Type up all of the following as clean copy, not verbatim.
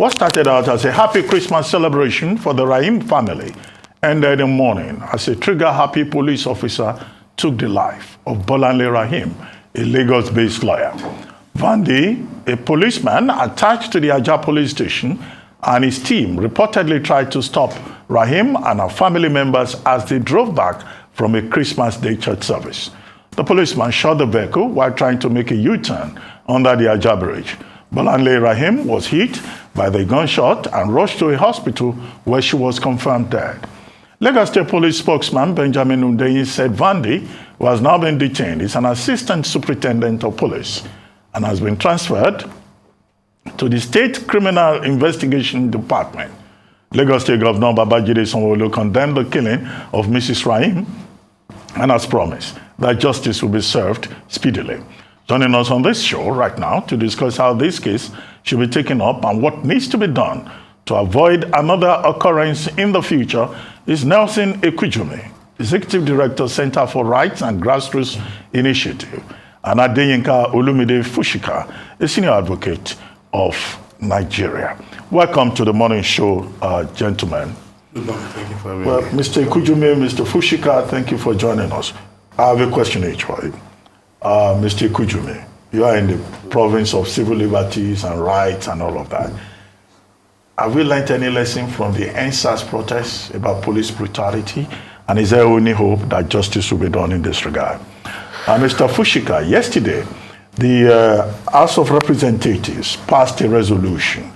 What started out as a happy Christmas celebration for the Rahim family ended in mourning as a trigger-happy police officer took the life of Bolanle Rahim, a Lagos-based lawyer. Vandi, a policeman attached to the Ajah police station, and his team reportedly tried to stop Rahim and her family members as they drove back from a Christmas Day church service. The policeman shot the vehicle while trying to make a U-turn under the Ajah bridge. Bolanle Rahim was hit by the gunshot and rushed to a hospital where she was confirmed dead. Lagos State Police spokesman Benjamin Hundeyin said Vandi, who has now been detained, is an assistant superintendent of police and has been transferred to the State Criminal Investigation Department. Lagos State Governor Babajide Sanwo-Olu condemned the killing of Mrs. Rahim and has promised that justice will be served speedily. Joining us on this show right now to discuss how this case should be taken up and what needs to be done to avoid another occurrence in the future is Nelson Ekujumi, Executive Director, Center for Rights and Grassroots Initiative, and Adeyinka Fusika, a senior advocate of Nigeria. Welcome to the morning show, gentlemen. Good morning. Thank you for having me. Mr. Ekujumi, Mr. Fusika, thank you for joining us. I have a question each for you. Mr. Ekujumi, you are in the province of civil liberties and rights and all of that. Have we learned any lesson from the NSAS protests about police brutality? And is there any hope that justice will be done in this regard? Mr. Fusika, yesterday, the House of Representatives passed a resolution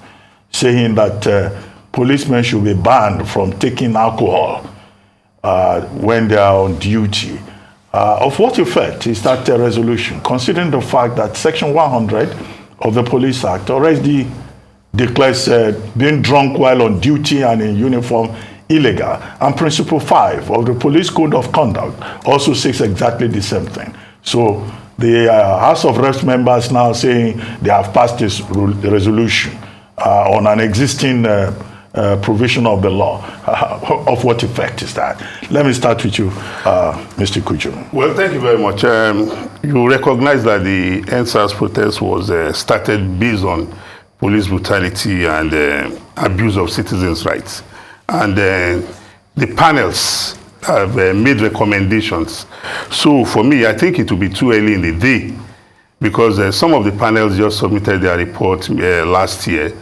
saying that policemen should be banned from taking alcohol when they are on duty. Of what effect is that resolution, considering the fact that Section 100 of the Police Act already declares being drunk while on duty and in uniform illegal, and Principle 5 of the Police Code of Conduct also says exactly the same thing. So the House of Reps members now saying they have passed this resolution on an existing provision of the law. Of what effect is that? Let me start with you, Mr. Ekujumi. Well, thank you very much. You recognize that the NSAS protest was started based on police brutality and abuse of citizens' rights. And the panels have made recommendations. So for me, I think it will be too early in the day because some of the panels just submitted their report last year.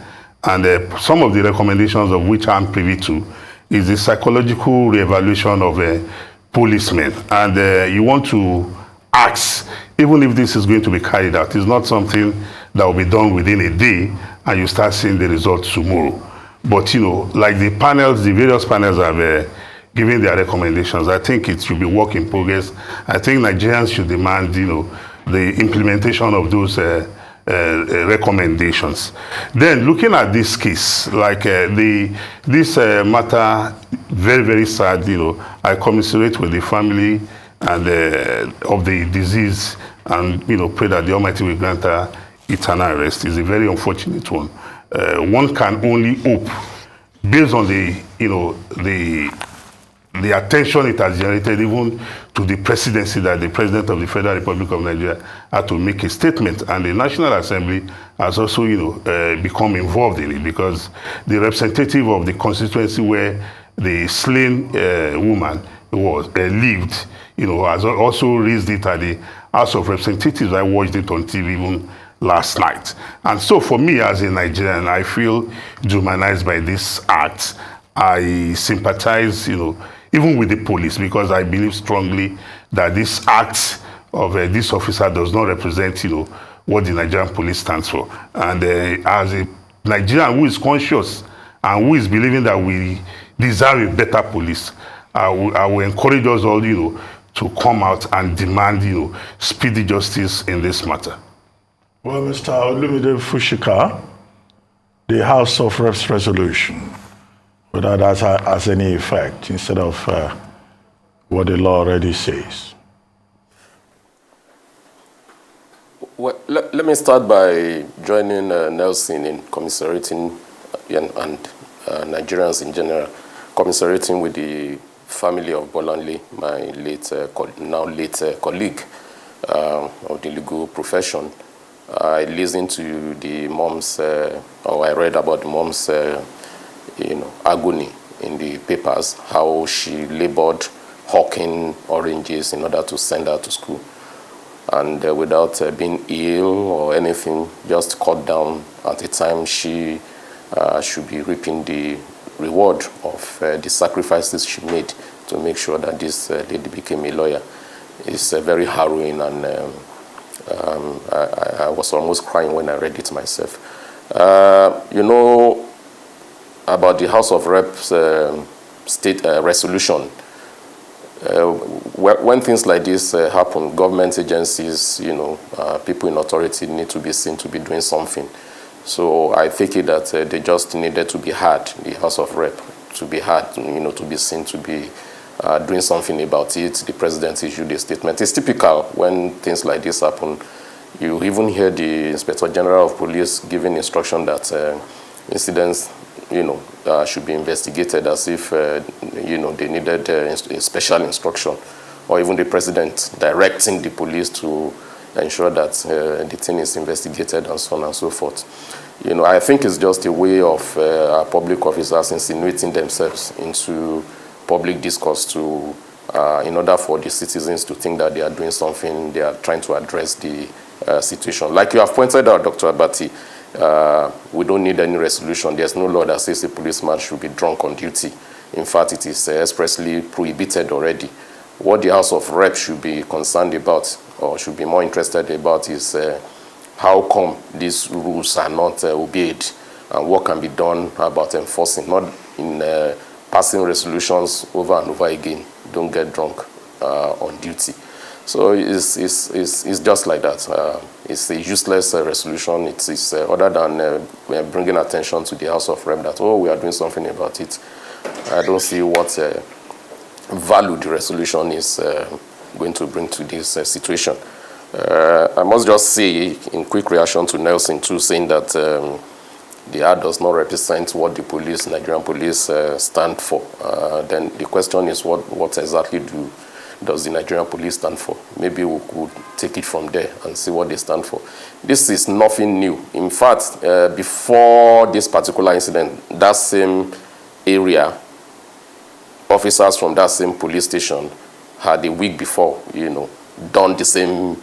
And some of the recommendations of which I'm privy to is the psychological reevaluation of policemen. And you want to ask, even if this is going to be carried out, it's not something that will be done within a day and you start seeing the results tomorrow. But, you know, like the panels, the various panels have given their recommendations. I think it should be work in progress. I think Nigerians should demand, you know, the implementation of those recommendations. Then looking at this case, like this matter, very, very sad, you know, I commiserate with the family and of the disease and, you know, pray that the Almighty will grant her eternal rest. It's a very unfortunate one. One can only hope, based on the, you know, the attention it has generated even to the presidency, that the President of the Federal Republic of Nigeria had to make a statement, and the National Assembly has also, you know, become involved in it because the representative of the constituency where the slain woman was lived, you know, has also raised it at the House of Representatives. I watched it on TV even last night. And so for me as a Nigerian, I feel dehumanized by this act. I sympathize, you know, even with the police, because I believe strongly that this act of this officer does not represent, you know, what the Nigerian police stands for. And as a Nigerian who is conscious and who is believing that we deserve a better police, I will encourage us all, you know, to come out and demand, you know, speedy justice in this matter. Well, Mr. Olumide Fusika, the House of Reps resolution, whether that has any effect instead of what the law already says? Well, let me start by joining Nelson in commiserating and Nigerians in general, commiserating with the family of Bolanle, my now late colleague of the legal profession. I listened to the mom's, or I read about the mom's, agony in the papers, how she labored hawking oranges in order to send her to school. And without being ill or anything, just cut down at the time she should be reaping the reward of the sacrifices she made to make sure that this lady became a lawyer. It's very harrowing, and I was almost crying when I read it myself. About the House of Reps state resolution, when things like this happen, government agencies, people in authority need to be seen to be doing something. So I take it that they just needed to be heard, the House of Rep, to be heard, to be seen to be doing something about it. The president issued a statement. It's typical when things like this happen. You even hear the Inspector General of Police giving instruction that incidents, should be investigated as if, they needed a special instruction, or even the president directing the police to ensure that the thing is investigated and so on and so forth. I think it's just a way of our public officers insinuating themselves into public discourse to, in order for the citizens to think that they are doing something, they are trying to address the situation. Like you have pointed out, Dr. Abati, we don't need any resolution. There's no law that says a policeman should be drunk on duty. In fact, it is expressly prohibited already. What the House of Reps should be concerned about, or should be more interested about, is how come these rules are not obeyed, and what can be done about enforcing, not in passing resolutions over and over again. Don't get drunk on duty. So it's just like that. It's a useless resolution. It's other than bringing attention to the House of Rep that, we are doing something about it. I don't see what value the resolution is going to bring to this situation. I must just say, in quick reaction to Nelson too, saying that the ad does not represent what the Nigerian police stand for. Then the question is, what exactly does the Nigerian police stand for? Maybe we could take it from there and see what they stand for. This is nothing new. In fact, before this particular incident, that same area, officers from that same police station had a week before, done the same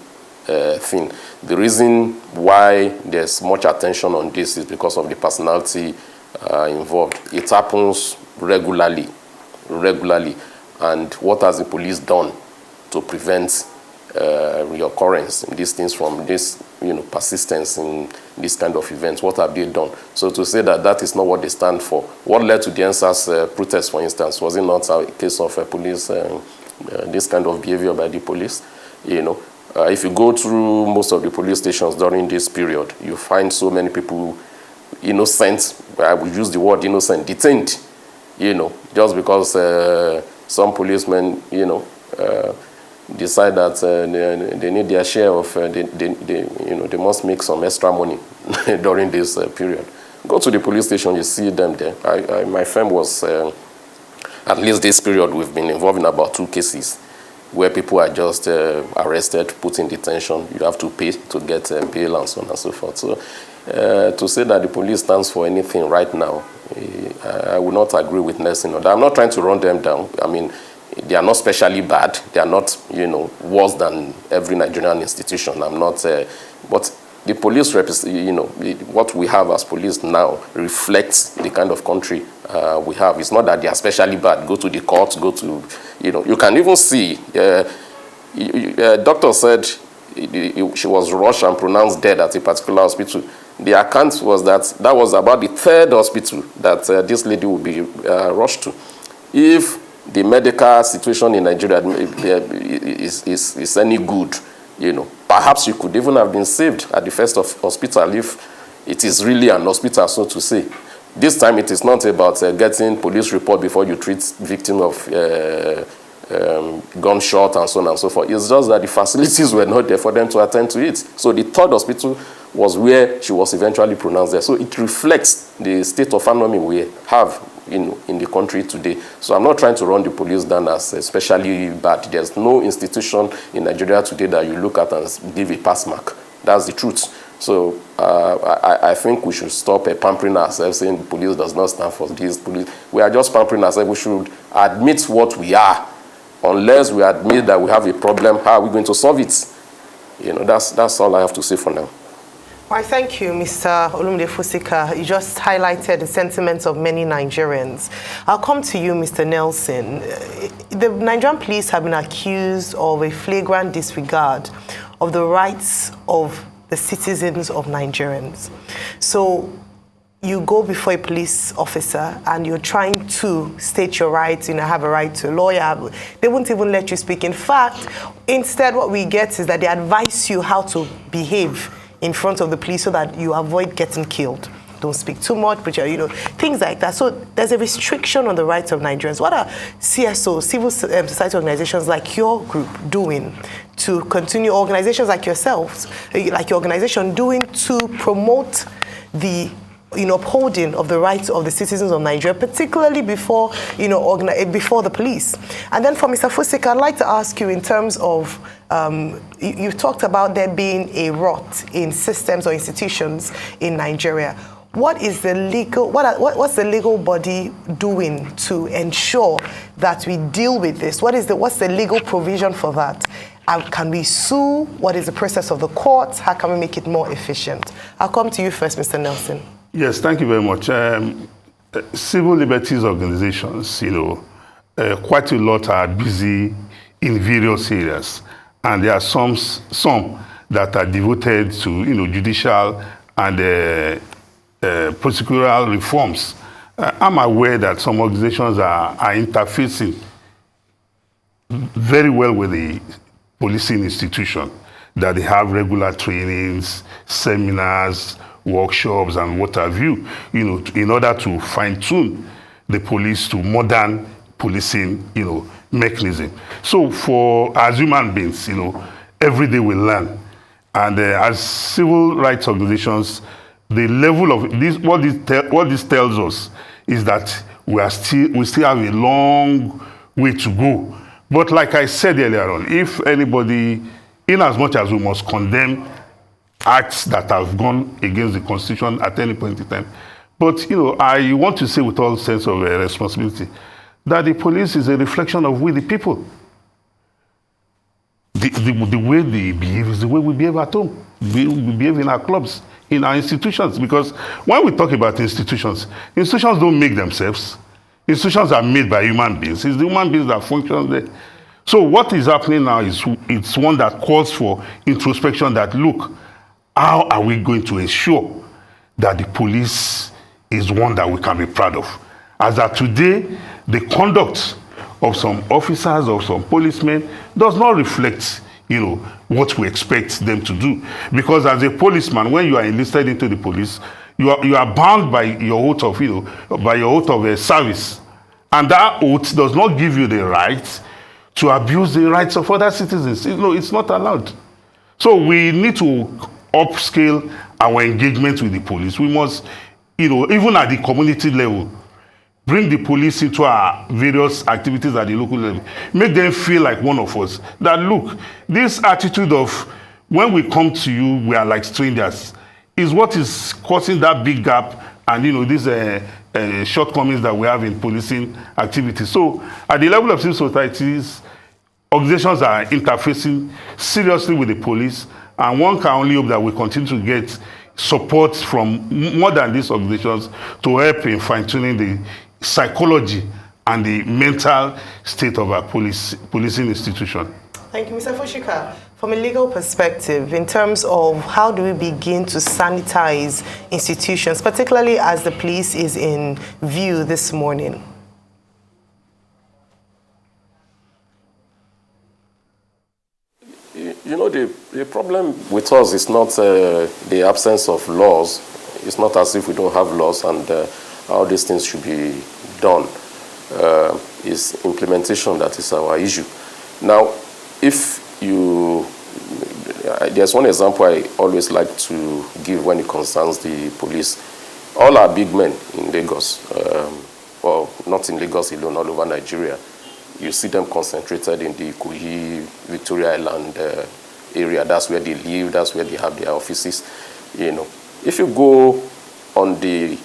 thing. The reason why there's much attention on this is because of the personality involved. It happens regularly. And what has the police done to prevent reoccurrence in these things, from this, persistence in this kind of events? What have they done? So to say that is not what they stand for. What led to the NSAS protest, for instance? Was it not a case of police, this kind of behavior by the police? If you go through most of the police stations during this period, you find so many people innocent, I will use the word innocent, detained, just because some policemen, decide that they need their share of, they must make some extra money during this period. Go to the police station, you see them there. My firm was, at least this period, we've been involved in about 2 cases where people are just arrested, put in detention. You have to pay to get bail and so on and so forth. So to say that the police stands for anything right now, I would not agree with Nelson. I'm not trying to run them down. I mean, they are not specially bad. They are not, worse than every Nigerian institution. I'm not, but the police, what we have as police now reflects the kind of country we have. It's not that they are specially bad. Go to the court, go to, you can even see, doctor said she was rushed and pronounced dead at a particular hospital. The account was that was about the 3rd hospital that this lady would be rushed to. If the medical situation in Nigeria is any good, perhaps you could even have been saved at the first hospital if it is really an hospital, so to say. This time it is not about getting police report before you treat victim of gunshot and so on and so forth. It's just that the facilities were not there for them to attend to it. So the 3rd hospital was where she was eventually pronounced there. So it reflects the state of economy we have in the country today. So I'm not trying to run the police down as especially bad. There's no institution in Nigeria today that you look at and give a pass mark. That's the truth. So I think we should stop pampering ourselves, saying the police does not stand for this. Police, we are just pampering ourselves. We should admit what we are. Unless we admit that we have a problem, how are we going to solve it? You know, that's all I have to say for now. Well, thank you, Mr. Olumide Fusika. You just highlighted the sentiments of many Nigerians. I'll come to you, Mr. Nelson. The Nigerian police have been accused of a flagrant disregard of the rights of the citizens of Nigerians. So you go before a police officer and you're trying to state your rights, have a right to a lawyer. They won't even let you speak. In fact, instead what we get is that they advise you how to behave in front of the police so that you avoid getting killed. Don't speak too much, but things like that. So there's a restriction on the rights of Nigerians. What are CSO, civil society organizations like your group doing to continue, organizations like yourselves, like your organization doing to promote the upholding of the rights of the citizens of Nigeria, particularly before before the police? And then for Mr. Fusika, I'd like to ask you in terms of you've talked about there being a rot in systems or institutions in Nigeria. What is the legal? What's the legal body doing to ensure that we deal with this? What's the legal provision for that? Can we sue? What is the process of the courts? How can we make it more efficient? I'll come to you first, Mr. Nelson. Yes, thank you very much. Civil liberties organizations, quite a lot are busy in various areas, and there are some that are devoted to judicial and procedural reforms. I'm aware that some organizations are interfacing very well with the policing institution, that they have regular trainings, seminars, workshops, and what have you, in order to fine-tune the police to modern policing, mechanism. So as human beings, every day we learn. And as civil rights organizations, the level of this, what this tells us is that we still have a long way to go. But like I said earlier on, if anybody, in as much as we must condemn acts that have gone against the Constitution at any point in time, but I want to say with all sense of responsibility that the police is a reflection of we, the people. The way they behave is the way we behave at home. We behave in our clubs, in our institutions. Because when we talk about institutions don't make themselves. Institutions are made by human beings. It's the human beings that function there. So what is happening now is it's one that calls for introspection, that look, how are we going to ensure that the police is one that we can be proud of? As of today, the conduct of some officers, of some policemen, does not reflect, what we expect them to do. Because as a policeman, when you are enlisted into the police, you are bound by your oath of service, and that oath does not give you the right to abuse the rights of other citizens. It's not allowed. So we need to upscale our engagement with the police. We must, even at the community level, bring the police into our various activities at the local level. Make them feel like one of us. That look, this attitude of when we come to you, we are like strangers, is what is causing that big gap and these shortcomings that we have in policing activities. So at the level of civil societies, organizations are interfacing seriously with the police, and one can only hope that we continue to get support from more than these organizations to help in fine-tuning the psychology and the mental state of our policing institution. Thank you, Mr. Fusika. From a legal perspective, in terms of how do we begin to sanitize institutions, particularly as the police is in view this morning? The problem with us is not the absence of laws. It's not as if we don't have laws and how these things should be done. It's implementation that is our issue. Now, there's one example I always like to give when it concerns the police. All our big men in Lagos, or not in Lagos alone, all over Nigeria, you see them concentrated in the Ekujumi, Victoria Island area. That's where they live, that's where they have their offices. If you go on the,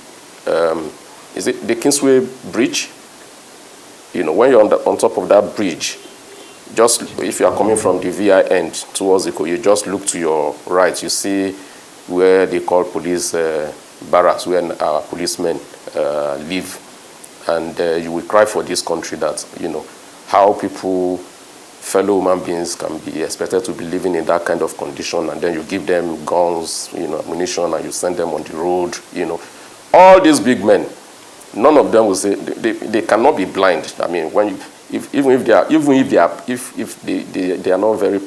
is it the Kingsway Bridge? When you're on top of that bridge, just if you are coming from the VI end towards Eko, you just look to your right, you see where they call police barracks, where our policemen live. And you will cry for this country that, how people, fellow human beings can be expected to be living in that kind of condition, and then you give them guns, ammunition, and you send them on the road, All these big men, none of them will say, they cannot be blind. I mean, even if they are not very,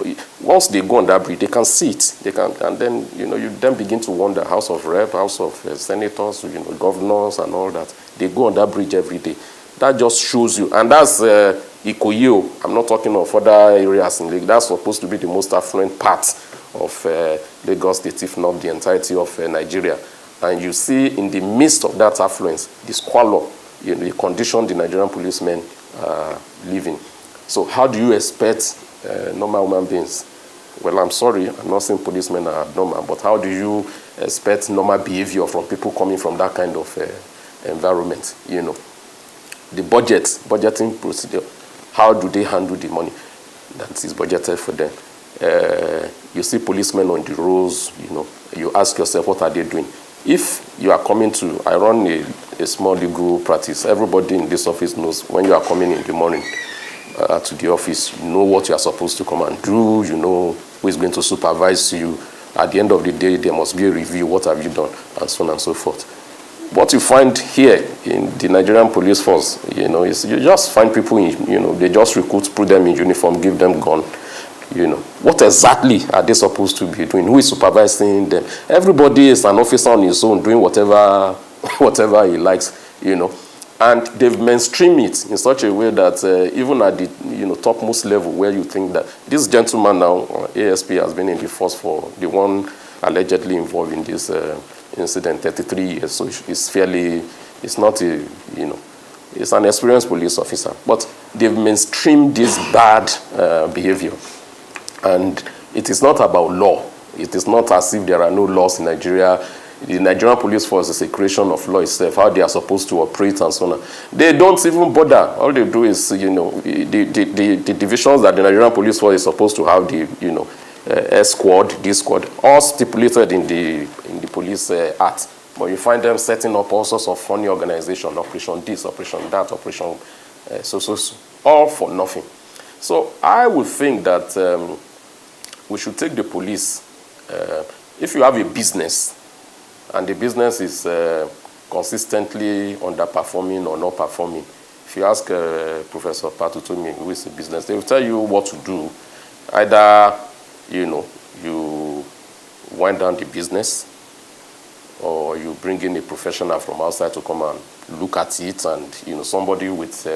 once they go on that bridge, they can see it. They can, and then you then begin to wonder, House of Rep, House of Senators, governors and all that. They go on that bridge every day. That just shows you, and that's Ikoyi. I'm not talking of other areas in Lagos. That's supposed to be the most affluent part of Lagos State, if not the entirety of Nigeria. And you see, in the midst of that affluence, the squalor, the condition the Nigerian policemen live in. So how do you expect normal human beings? Well, I'm sorry, I'm not saying policemen are abnormal, but how do you expect normal behavior from people coming from that kind of environment? The budgeting procedure, how do they handle the money that is budgeted for them? You see policemen on the roads, you ask yourself, what are they doing? If you are coming to, I run a small legal practice. Everybody in this office knows when you are coming in the morning to the office, you know what you are supposed to come and do, you know who is going to supervise you. At the end of the day, there must be a review, what have you done, and so on and so forth. What you find here in the Nigerian police force, is you just find people, they just recruit, put them in uniform, give them gun. What exactly are they supposed to be doing? Who is supervising them? Everybody is an officer on his own, doing whatever he likes, And they've mainstreamed it in such a way that even at the topmost level, where you think that this gentleman now, ASP, has been in the force for the one allegedly involved in this incident, 33 years. So it's not a, it's an experienced police officer. But they've mainstreamed this bad behavior. And it is not about law. It is not as if there are no laws in Nigeria. The Nigerian police force is a creation of law itself, how they are supposed to operate and so on. They don't even bother. All they do is, the divisions that the Nigerian police force is supposed to have, the, S squad, D squad, all stipulated in the police act. But you find them setting up all sorts of funny organizations, operation this, operation that, operation so, all for nothing. So I would think that we should take the police, if you have a business, and the business is consistently underperforming or not performing. If you ask Professor Patutomi, who is a business, they will tell you what to do. Either, you wind down the business, or you bring in a professional from outside to come and look at it, and somebody with,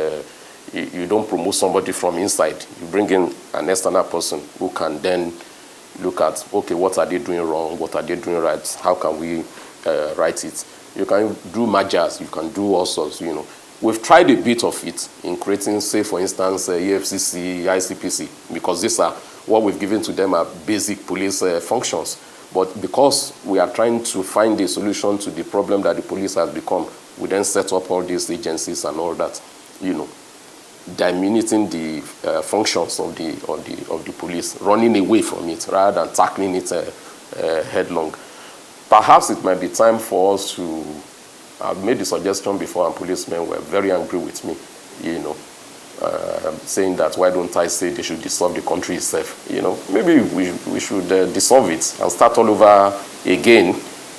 you don't promote somebody from inside. You bring in an external person who can then look at, okay, what are they doing wrong? What are they doing right? How can we write it? You can do mergers. You can do all sorts, We've tried a bit of it in creating, say, for instance, EFCC, ICPC, because these are what we've given to them are basic police functions. But because we are trying to find a solution to the problem that the police has become, we then set up all these agencies and all that, diminuting the functions of the police, running away from it rather than tackling it headlong. Perhaps it might be time for us to, I've made the suggestion before, and policemen were very angry with me, saying that why don't I say they should dissolve the country itself? Maybe we should dissolve it and start all over again.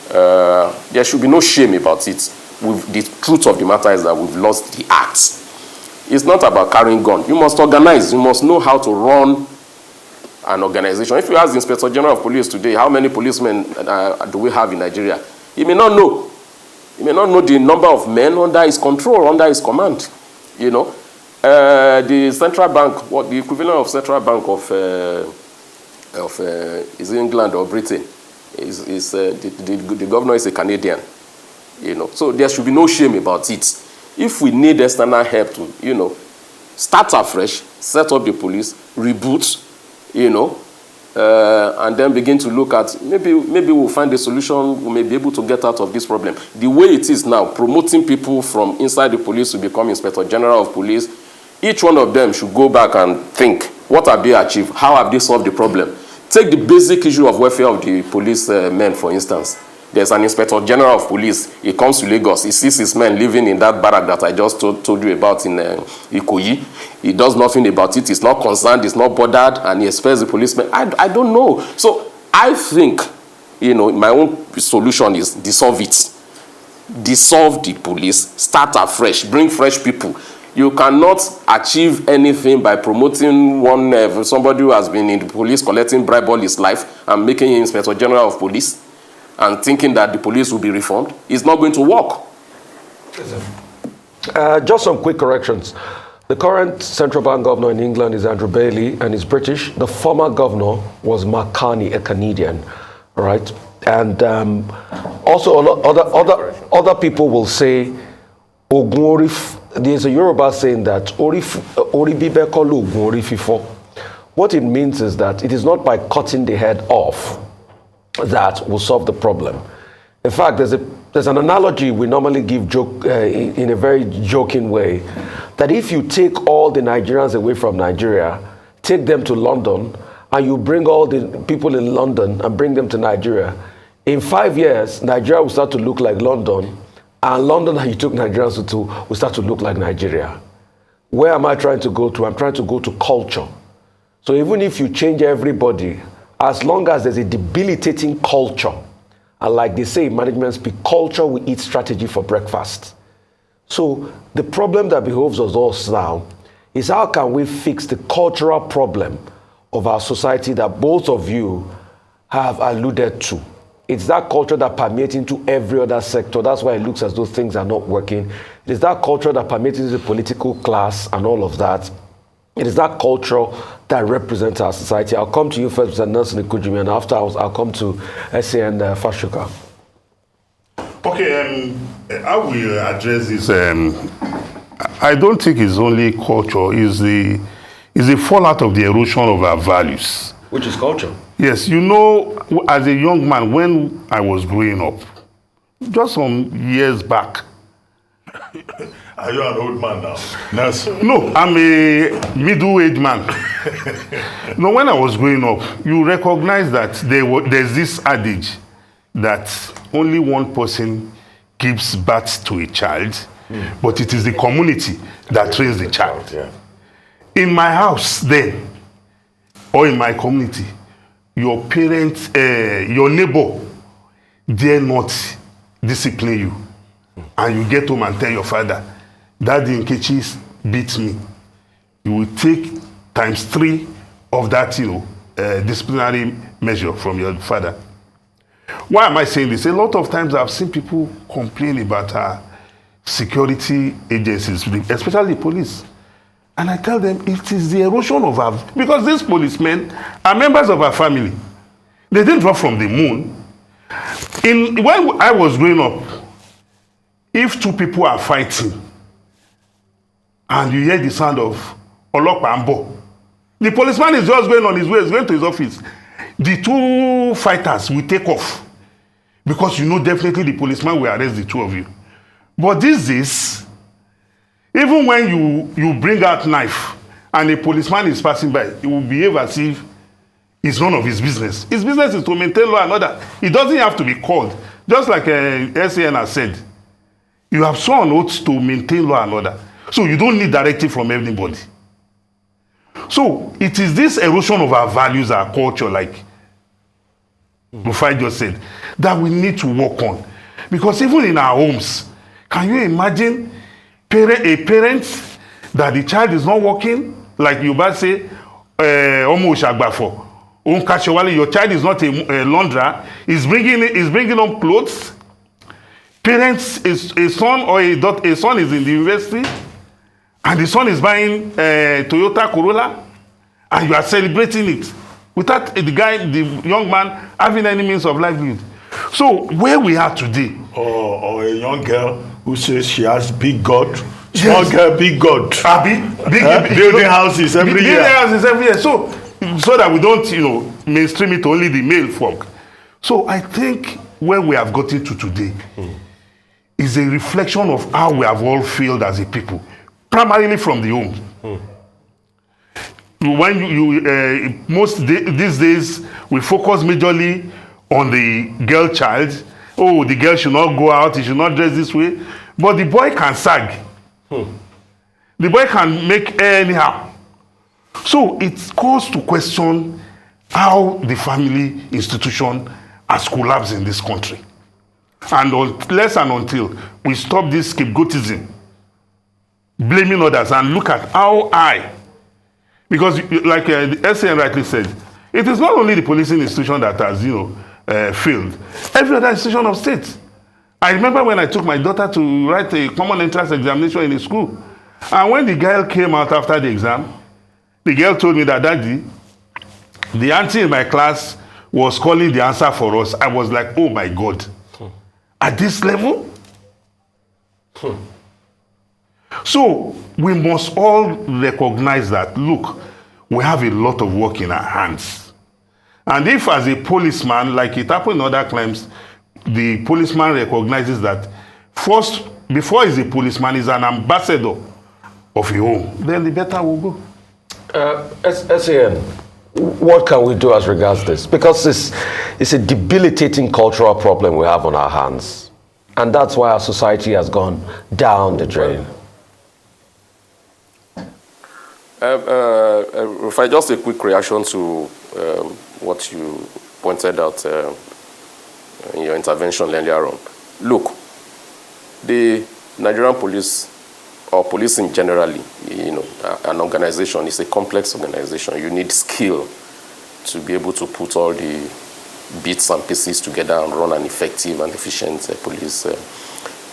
There should be no shame about it. The truth of the matter is that we've lost the act. It's not about carrying gun. You must organize. You must know how to run an organization. If you ask the Inspector General of Police today, how many policemen do we have in Nigeria? He may not know. He may not know the number of men under his control, under his command. The central bank, what the equivalent of central bank of is England or Britain, is the governor is a Canadian. So there should be no shame about it. If we need external help to, start afresh, set up the police, reboot, and then begin to look at maybe we'll find a solution. We may be able to get out of this problem. The way it is now, promoting people from inside the police to become Inspector General of Police, each one of them should go back and think, what have they achieved? How have they solved the problem? Take the basic issue of welfare of the police men, for instance. There's an Inspector General of Police. He comes to Lagos. He sees his men living in that barrack that I just told you about in Ikoyi. He does nothing about it. He's not concerned. He's not bothered. And he expects the policemen. I don't know. So I think, my own solution is dissolve it. Dissolve the police. Start afresh. Bring fresh people. You cannot achieve anything by promoting somebody who has been in the police collecting bribe all his life and making him Inspector General of Police and thinking that the police will be reformed. It's not going to work. Just some quick corrections. The current central bank governor in England is Andrew Bailey and he's British. The former governor was Mark Carney, a Canadian, right? And also other people will say, there's a Yoruba saying that what it means is that it is not by cutting the head off that will solve the problem. In fact, there's an analogy we normally give in a very joking way, that if you take all the Nigerians away from Nigeria, take them to London, and you bring all the people in London and bring them to Nigeria, in 5 years, Nigeria will start to look like London, and London that you took Nigerians to will start to look like Nigeria. Where am I trying to go to? I'm trying to go to culture. So even if you change everybody, as long as there's a debilitating culture, and like they say in management speak, culture will eat strategy for breakfast. So the problem that behoves us all now is how can we fix the cultural problem of our society that both of you have alluded to. It's that culture that permeates into every other sector. That's why it looks as though things are not working. It is that culture that permeates into the political class and all of that. It is that culture that represents our society. I'll come to you first, Mr. Nelson Ekujumi, and after I'll come to S.A. and Fusika. Okay, I will address this. I don't think it's only culture. It's the fallout of the erosion of our values. Which is culture? Yes, as a young man, when I was growing up, just some years back. Are you an old man now? Nelson? No, I'm a middle-aged man. No, when I was growing up, you recognize that there's this adage that only one person gives birth to a child, but it is the community that trains the child. Yeah. In my house then, or in my community, your parents, your neighbor dare not discipline you. And you get home and tell your father, Daddy Nkechi beat me. You will take ×3 of that, disciplinary measure from your father. Why am I saying this? A lot of times I've seen people complain about our security agencies, especially police. And I tell them it is the erosion of our... Because these policemen are members of our family. They didn't drop from the moon. When I was growing up, if two people are fighting, and you hear the sound of Olokpambo, the policeman is just going on his way, he's going to his office. The two fighters will take off, because definitely the policeman will arrest the two of you. But these days, even when you bring out knife and a policeman is passing by, he will behave as if it's none of his business. His business is to maintain law and order. He doesn't have to be called. Just like SAN has said, you have sworn oath to maintain law and order. So you don't need directive from anybody. So it is this erosion of our values, our culture, like Rufai just said, that we need to work on. Because even in our homes, can you imagine a parent that the child is not working? Like you might say, your child is not a launderer, is bringing home clothes. Parents, a son or a son is in the university, and the son is buying Toyota Corolla, and you are celebrating it without the young man having any means of livelihood. So where we are today, or a young girl who says she has big God, small girl, big God, building houses every year. Building houses every year. So so that we don't, mainstream it to only the male folk. So I think where we have gotten to today is a reflection of how we have all failed as a people, primarily from the home. When these days, we focus majorly on the girl child. Oh, the girl should not go out, he should not dress this way. But the boy can sag. The boy can make anyhow. So it calls to question how the family institution has collapsed in this country. And unless and until we stop this scapegoatism, blaming others, and look at how high, because like the SAN rightly said, it is not only the policing institution that has, failed. Every other institution of state. I remember when I took my daughter to write a common entrance examination in a school. And when the girl came out after the exam, the girl told me that, Daddy, the auntie in my class was calling the answer for us. I was like, oh my God. At this level? So we must all recognize that, look, we have a lot of work in our hands. And if as a policeman, like it happened in other crimes, the policeman recognizes that first, before he's a policeman, he's an ambassador of a home, then the better will go. SAN, what can we do as regards this? Because it's a debilitating cultural problem we have on our hands. And that's why our society has gone down the drain. If I just a quick reaction to what you pointed out in your intervention earlier on. Look, the Nigerian police, or policing generally, an organization is a complex organization. You need skill to be able to put all the bits and pieces together and run an effective and efficient police.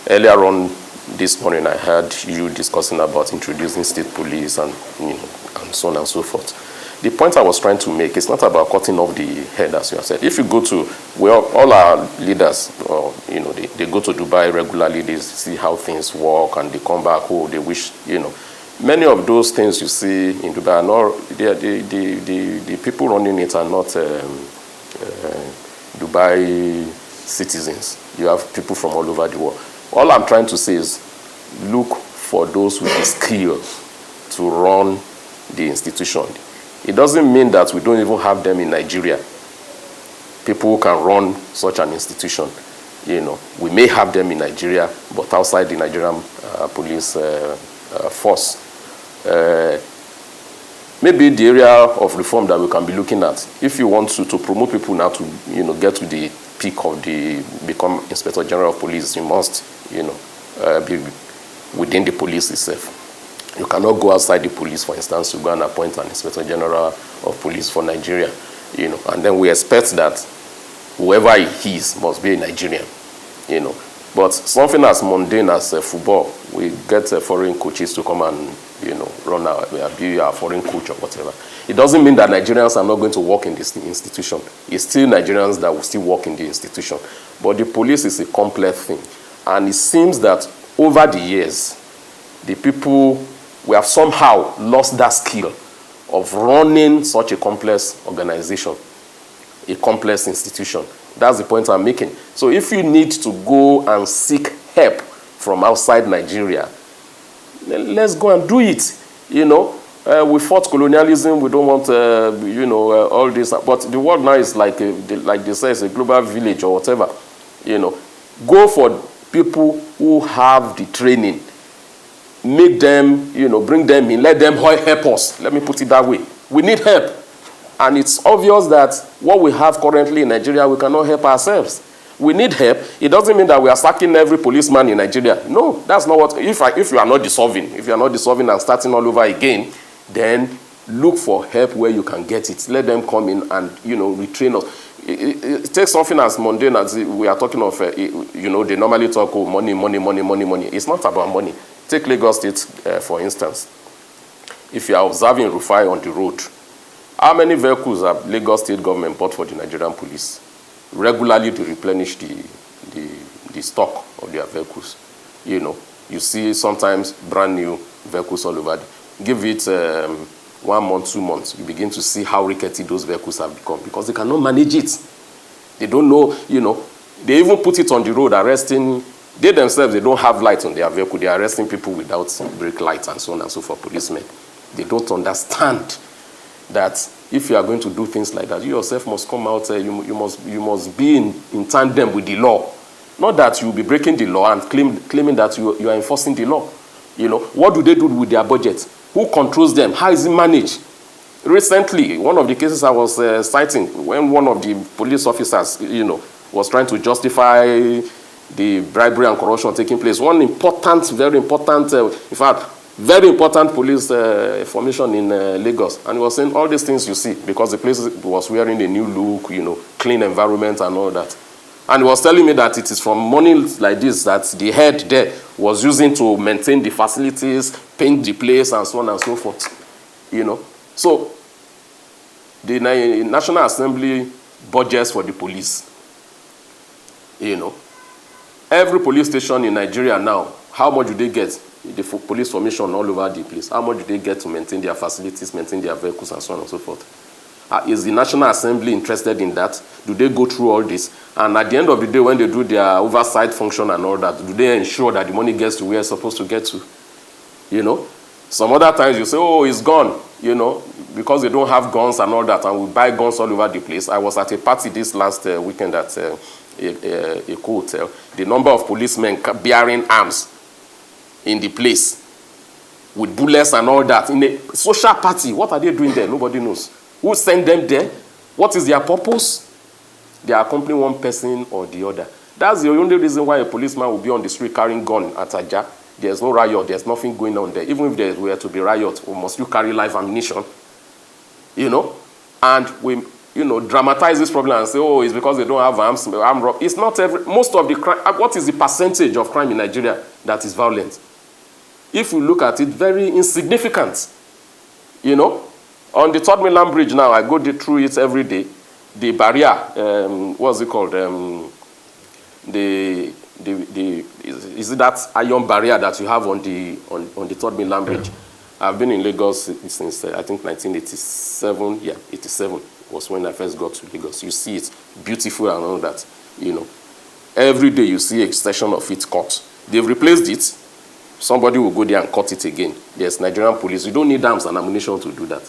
Earlier on this morning, I heard you discussing about introducing state police and and so on and so forth. The point I was trying to make is not about cutting off the head, as you have said. If you go to, all our leaders, they go to Dubai regularly, they see how things work, and they come back, they wish, Many of those things you see in Dubai are not, the people running it are not Dubai citizens. You have people from all over the world. All I'm trying to say is look for those with the skill to run the institution. It doesn't mean that we don't even have them in Nigeria. People who can run such an institution. We may have them in Nigeria, but outside the Nigerian police force. Maybe the area of reform that we can be looking at, if you want to promote people now to get to the peak of become Inspector General of Police, you must be within the police itself. You cannot go outside the police, for instance, to go and appoint an Inspector General of Police for Nigeria, and then we expect that whoever he is must be a Nigerian, But something as mundane as football, we get foreign coaches to come and, run be our foreign coach or whatever. It doesn't mean that Nigerians are not going to work in this institution. It's still Nigerians that will still work in the institution. But the police is a complex thing. And it seems that over the years, we have somehow lost that skill of running such a complex organization, a complex institution. That's the point I'm making. So if you need to go and seek help from outside Nigeria, let's go and do it. We fought colonialism. We don't want, all this. But the world now is like they say, it's a global village or whatever. Go for people who have the training. Make them, bring them in. Let them help us. Let me put it that way. We need help. And it's obvious that what we have currently in Nigeria, we cannot help ourselves. We need help. It doesn't mean that we are sacking every policeman in Nigeria. No, that's not what. If you are not dissolving, and starting all over again, then look for help where you can get it. Let them come in and retrain us. It takes something as mundane as we are talking of. They normally talk money. It's not about money. Take Lagos State for instance. If you are observing Rufai on the road, how many vehicles have Lagos State government bought for the Nigerian police regularly to replenish the stock of their vehicles? You see sometimes brand new vehicles all over. Give it 1 month, 2 months, you begin to see how rickety those vehicles have become because they cannot manage it. They don't know, they even put it on the road arresting. They themselves, they don't have lights on their vehicle. They are arresting people without brake lights and so on and so forth, policemen. They don't understand that if you are going to do things like that, you yourself must come out, you must be in tandem with the law. Not that you will be breaking the law and claiming that you are enforcing the law. What do they do with their budget? Who controls them? How is it managed? Recently, one of the cases I was citing, when one of the police officers, was trying to justify the bribery and corruption taking place. One important, very important, in fact, very important police formation in Lagos. And he was saying all these things you see because the place was wearing a new look, clean environment and all that. And he was telling me that it is from money like this that the head there was using to maintain the facilities, paint the place, and so on and so forth. So the National Assembly budgets for the police. Every police station in Nigeria now, how much do they get? The police formation all over the place. How much do they get to maintain their facilities, maintain their vehicles, and so on and so forth? Is the National Assembly interested in that? Do they go through all this? And at the end of the day, when they do their oversight function and all that, do they ensure that the money gets to where it's supposed to get to? Some other times you say, oh, it's gone, because they don't have guns and all that, and we buy guns all over the place. I was at a party this last weekend at a hotel. The number of policemen bearing arms in the place with bullets and all that in a social party. What are they doing there? Nobody knows. Who sent them there? What is their purpose? They are accompanying one person or the other. That's the only reason why a policeman will be on the street carrying gun at Aja. There's no riot. There's nothing going on there. Even if there were to be riot, must you carry live ammunition? And we dramatize this problem and say, oh, it's because they don't have arms. It's not most of the crime. What is the percentage of crime in Nigeria that is violent? If we look at it, very insignificant. On the Third Mainland Bridge now, I go through it every day. The barrier, what's it called? Is it that iron barrier that you have on the Third Mainland Bridge? I've been in Lagos since I think 1987. Yeah, 87 was when I first got to Lagos. You see it beautiful and all that. Every day you see a section of it cut. They've replaced it. Somebody will go there and cut it again. There's Nigerian police. You don't need arms and ammunition to do that.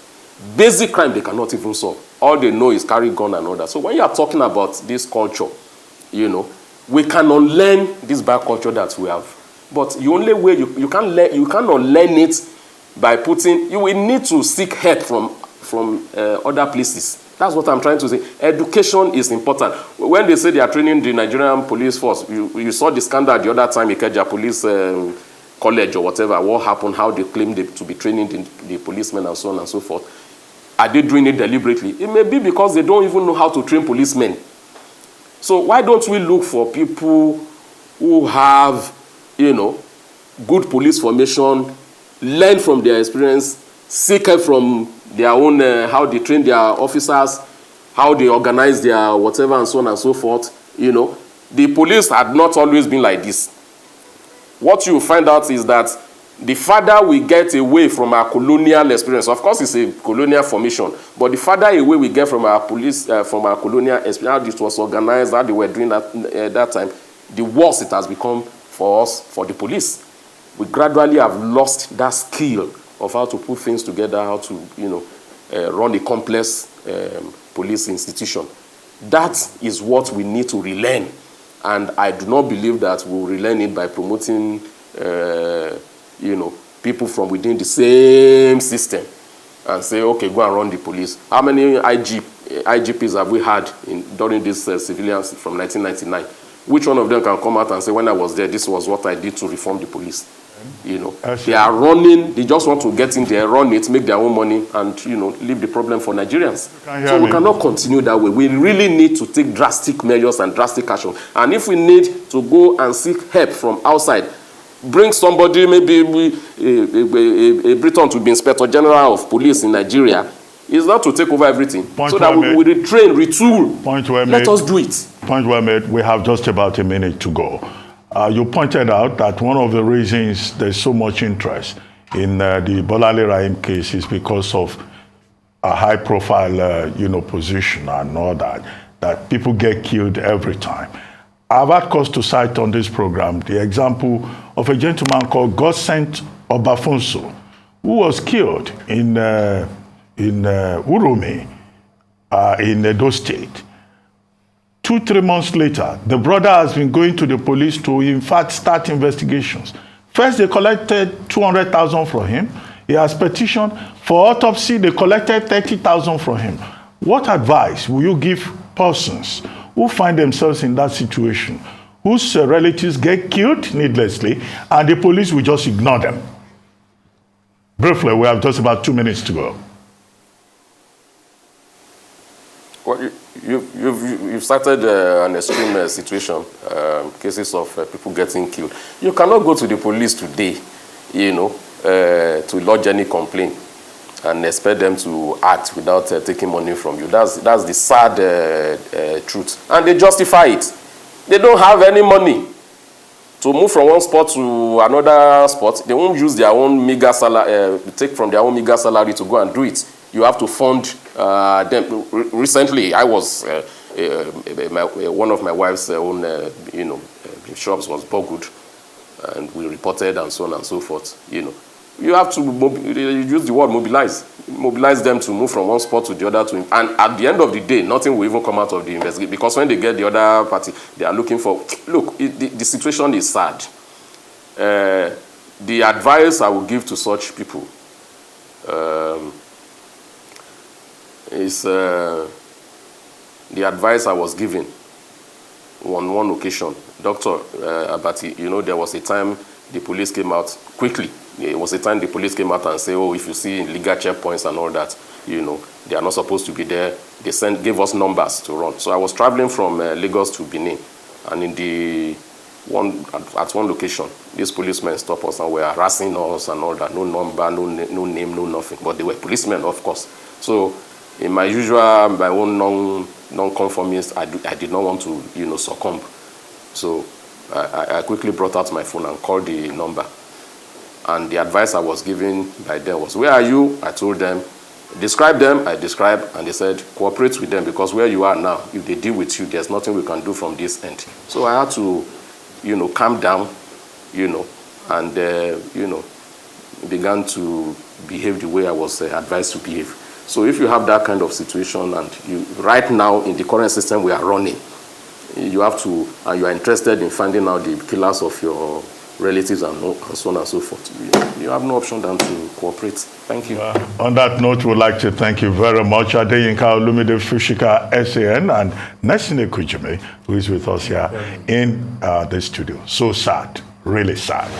Basic crime they cannot even solve. All they know is carry gun and all that. So when you are talking about this culture, we can unlearn this bad culture that we have. But the only way you can unlearn it by putting, you will need to seek help from other places. That's what I'm trying to say. Education is important. When they say they are training the Nigerian police force, you saw the scandal the other time, Ikeja Police College or whatever, what happened, how they claimed to be training the policemen and so on and so forth. Are they doing it deliberately? It may be because they don't even know how to train policemen. So why don't we look for people who have, good police formation, learn from their experience, seek help from their own, how they train their officers, how they organize their whatever and so on and so forth. The police had not always been like this. What you find out is that the farther we get away from our colonial experience, of course it's a colonial formation, but the farther away we get from our police, from our colonial experience, how this was organized, how they were doing that time, the worse it has become for us, for the police. We gradually have lost that skill of how to put things together, how to, run a complex police institution. That is what we need to relearn. And I do not believe that we'll relearn it by promoting, people from within the same system and say, okay, go and run the police. How many IGPs have we had during this civilians from 1999? Which one of them can come out and say, when I was there, this was what I did to reform the police? They are running, they just want to get in there, run it, make their own money, and, leave the problem for Nigerians. So we cannot continue that way. We really need to take drastic measures and drastic action. And if we need to go and seek help from outside, bring somebody, maybe a Briton to be Inspector General of Police in Nigeria, is not to take over everything. So that we retrain, retool. Let us do it. Point well made. We have just about a minute to go. You pointed out that one of the reasons there's so much interest in the Bolanle Rahim case is because of a high-profile, position and all that people get killed every time. I've had cause to cite on this program the example of a gentleman called Godsent Obafonso, who was killed in Uromi, in Edo State. 2-3 months later, the brother has been going to the police to, in fact, start investigations. First, they collected 200,000 from him. He has petitioned for autopsy. They collected 30,000 from him. What advice will you give persons who find themselves in that situation, whose relatives get killed needlessly, and the police will just ignore them? Briefly, we have just about 2 minutes to go. Well, you've started an extreme situation, cases of people getting killed. You cannot go to the police today, to lodge any complaint and expect them to act without taking money from you. That's the sad truth. And they justify it. They don't have any money to move from one spot to another spot. They won't use their own meager salary, take from their own meager salary to go and do it. You have to fund them. Recently, I was, one of my wife's own, shops was boggled, and we reported and so on and so forth, You have to use the word mobilize. Mobilize them to move from one spot to the other. And at the end of the day, nothing will even come out of the investigation. Because when they get the other party, they are looking for... Look, the situation is sad. The advice I will give to such people is the advice I was given on one occasion. Dr. Abati, there was a time the police came out quickly. It was a time the police came out and said, oh, if you see illegal checkpoints and all that, they are not supposed to be there. They gave us numbers to run. So I was traveling from Lagos to Benin, and at one location, these policemen stopped us and were harassing us and all that. No number, no name, no nothing. But they were policemen, of course. So in my own non-conformist, I did not want to, succumb. So I quickly brought out my phone and called the number. And the advice I was given by them was, where are you? I told them. Describe them. I described. And they said, cooperate with them, because where you are now, if they deal with you, there's nothing we can do from this end. So I had to, calm down, and, began to behave the way I was advised to behave. So if you have that kind of situation, and right now in the current system we are running, you have to, and you are interested in finding out the killers of your relatives and so on and so forth, you have no option than to cooperate. Thank you. On that note, we'd like to thank you very much, Adeyinka Olumide Fusika, SAN, and Nesine Ekujumi, who is with us here in the studio. So sad, really sad.